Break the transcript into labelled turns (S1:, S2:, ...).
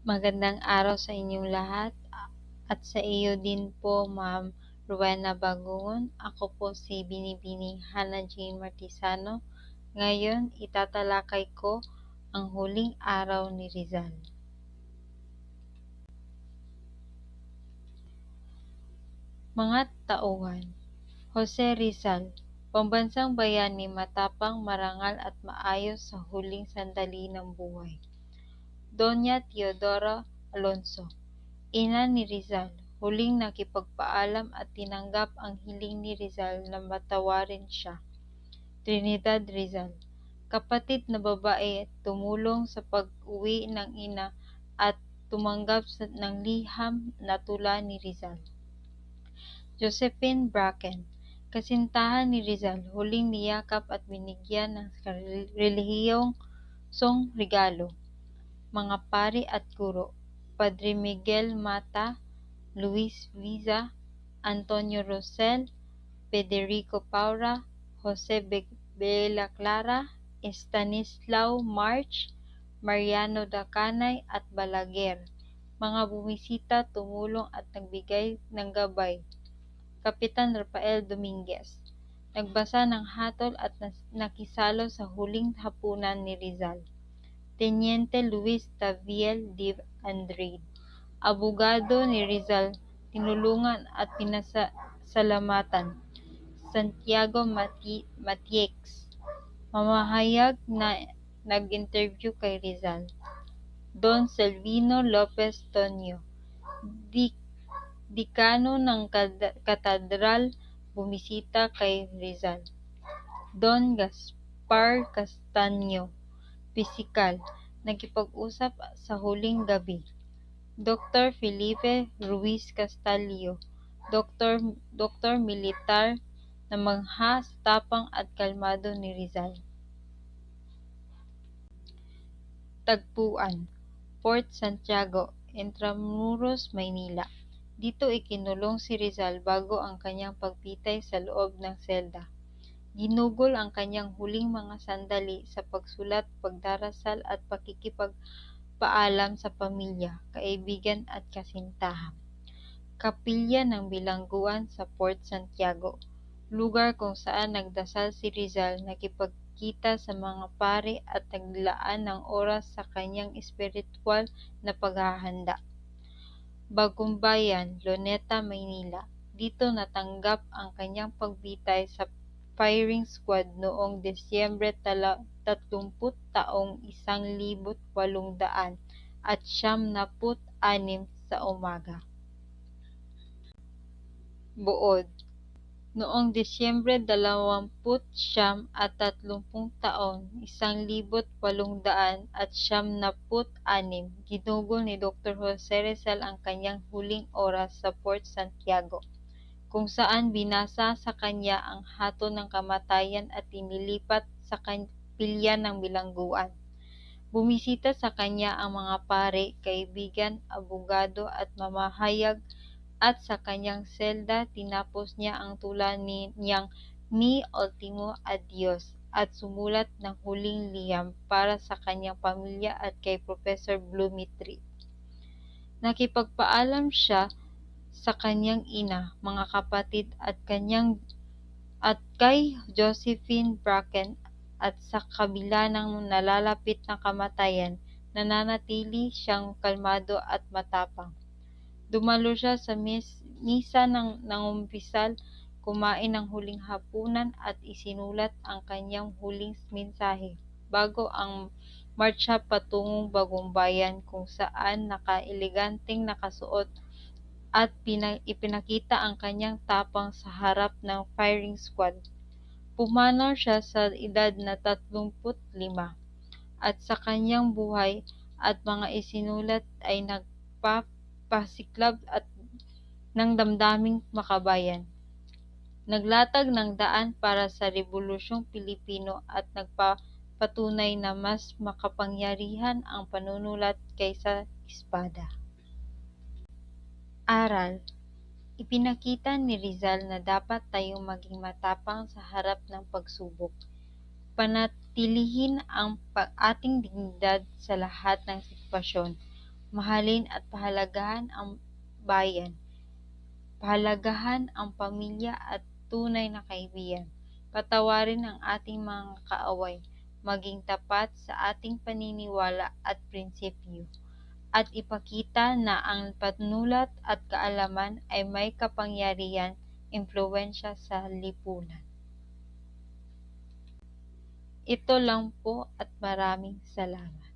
S1: Magandang araw sa inyong lahat at sa iyo din po, Ma'am Rowena Bagungon. Ako po si Binibining Hannah Jane Martisano. Ngayon, itatalakay ko ang huling araw ni Rizal. Mga tauhan, Jose Rizal, pambansang bayani, matapang, marangal at maayos sa huling sandali ng buhay. Doña Teodora Alonso, ina ni Rizal, huling nakipagpaalam at tinanggap ang hiling ni Rizal na patawarin siya. Trinidad Rizal, kapatid na babae, tumulong sa pag-uwi ng ina at tumanggap ng liham na tula ni Rizal. Josephine Bracken, kasintahan ni Rizal, huling niyakap at binigyan ng relihiyong regalo. Mga pari at guro, Padre Miguel Mata, Luis Viza, Antonio Rosel, Federico Paura, Jose Bela Clara, Estanislao March, Mariano Dacanay at Balaguer. Mga bumisita, tumulong at nagbigay ng gabay. Kapitan Rafael Dominguez, nagbasa ng hatol at nakisalo sa huling hapunan ni Rizal. Teniente Luis Taviel de Andrade, abogado ni Rizal, tinulungan at pinasalamatan. Santiago Matiex, mamahayag na nag-interview kay Rizal. Don Selvino Lopez Tonyo, Dekano ng Katedral, bumisita kay Rizal. Don Gaspar Castaño, pisikal, nakipag-usap sa huling gabi. Dr. Felipe Ruiz Castillo, Doktor Militar na mangha sa tapang at kalmado ni Rizal. Tagpuan, Port Santiago, Intramuros, Maynila. Dito ikinulong si Rizal bago ang kanyang pagpitay sa loob ng selda. Ginugol ang kanyang huling mga sandali sa pagsulat, pagdarasal at pakikipagpaalam sa pamilya, kaibigan at kasintahan. Kapilya ng Bilangguan sa Port Santiago, lugar kung saan nagdasal si Rizal, nakipagkita sa mga pari at naglaan ng oras sa kanyang espiritual na paghahanda. Bagumbayan, Luneta, Maynila. Dito natanggap ang kanyang pagbitay sa firing squad noong Desyembre 30 taong 1800 at 96 sa umaga. Buod, noong Desyembre 29 at 30 taon 1800 at 96, ginugol ni Dr. Jose Rizal ang kanyang huling oras sa Port Santiago, kung saan binasa sa kanya ang hatol ng kamatayan at inilipat sa kapilya ng bilangguan. Bumisita sa kanya ang mga pare, kaibigan, abogado at mamahayag, at sa kanyang selda tinapos niya ang tula niyang Mi Ultimo Adios at sumulat ng huling liham para sa kanyang pamilya at kay Professor Blumentritt. Nakipagpaalam siya sa kanyang ina, mga kapatid at kay Josephine Bracken, at sa kabila ng nalalapit na kamatayan, nananatili siyang kalmado at matapang. Dumalo siya sa misa ng nangumpisal, kumain ng huling hapunan at isinulat ang kanyang huling mensahe bago ang marcha patungong Bagumbayan, kung saan naka-eleganteng nakasuot at ipinakita ang kanyang tapang sa harap ng firing squad. Pumanaw siya sa edad na 35 at sa kanyang buhay at mga isinulat ay nagpapasiklab at ng damdaming makabayan. Naglatag ng daan para sa Rebolusyong Pilipino at nagpapatunay na mas makapangyarihan ang panunulat kaysa espada. Aral. Ipinakita ni Rizal na dapat tayong maging matapang sa harap ng pagsubok. Panatilihin ang ating dignidad sa lahat ng sitwasyon. Mahalin at pahalagahan ang bayan. Pahalagahan ang pamilya at tunay na kaibigan. Patawarin ang ating mga kaaway. Maging tapat sa ating paniniwala at prinsipyo. At ipakita na ang panulat at kaalaman ay may kapangyarihang impluwensya sa lipunan. Ito lang po at maraming salamat.